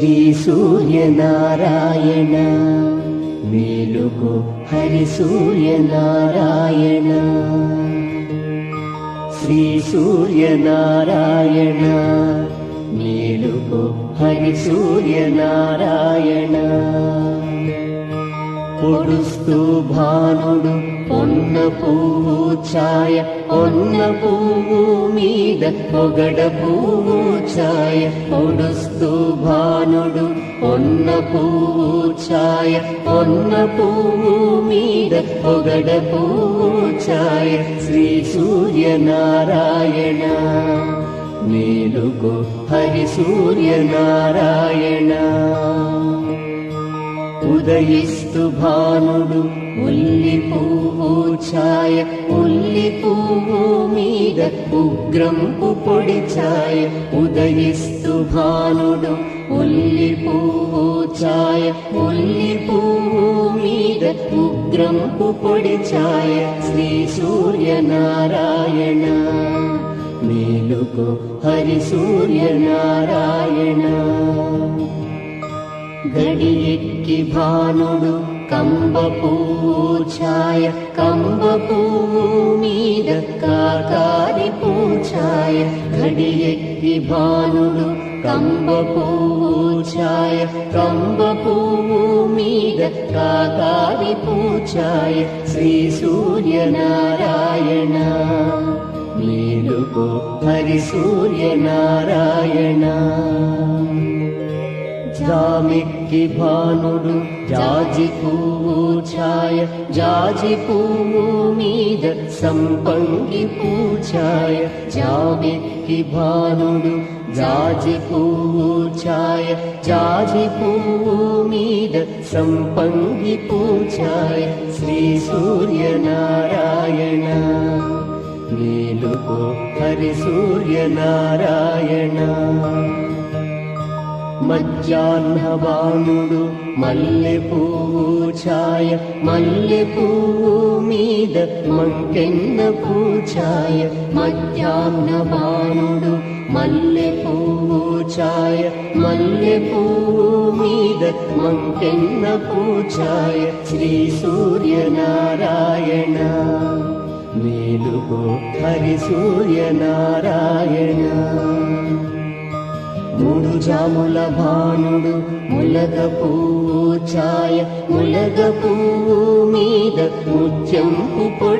శ్రీ సూర్యనారాయణ మేలుకో హరి సూర్యనారాయణ శ్రీ సూర్యనారాయణ మేలుకో హరి సూర్యనారాయణ పొడుస్తూ భానుడు పొన్న పువ్వు ఛాయ పొన్న పువ్వు మీద పొగడ పువ్వు ఛాయ పొడుస్తూ భానుడు పొన్న పువ్వు ఛాయ పొన్న పువ్వు మీద పొగడ పువ్వు ఛాయ శ్రీ సూర్యనారాయణ మేలుకో హరి సూర్యనారాయణ ఉదయిస్తు భానుడు ఉల్లి పువ్వు ఛాయ ఉల్లి పువ్వు మీద ఉగ్రంపు పొడి ఛాయ ఉదయిస్తు భానుడు ఉల్లి పువ్వు ఛాయ ఉల్లి పువ్వు మీద ఉగ్రంపు పొడి ఛాయ శ్రీ సూర్యనారాయణ మేలుకో హరి సూర్యనారాయణ గడియెక్కి భానుడు కంబ పువ్వు ఛాయ కంబ పువ్వు మీద కాకారి పూఛాయ గడియెక్కి భానుడు కంబ పువ్వు ఛాయ కంబ పువ్వు మీద కాకారి పూఛాయ శ్రీ సూర్యనారాయణ మేలుకో హరి సూర్యనారాయణ జామెక్కి భానుడు జాజి పువ్వు ఛాయ జాజి పువ్వు మీద సంపంగి పూఛాయ జామెక్కి భానుడు జాజి పువ్వు ఛాయ జాజి పువ్వు మీద సంపంగి పూఛాయ శ్రీ సూర్యనారాయణ మేలుకో హరి సూర్యనారాయణ మధ్యాహ్న భానుడు మల్లె పువ్వు ఛాయ మల్లె పువ్వు మీద మంకెన్న పూఛాయ మధ్యాహ్న భానుడు మల్లె పువ్వు ఛాయ మల్లె పువ్వు మీద మంకెన్న పూఛాయ శ్రీ సూర్యనారాయణ మేలుకో హరి సూర్యనారాయణ మూడు జాముల భానుడు ములగ పువ్వు ఛాయ ములగ పువ్వు మీద ముత్యంపు పొడి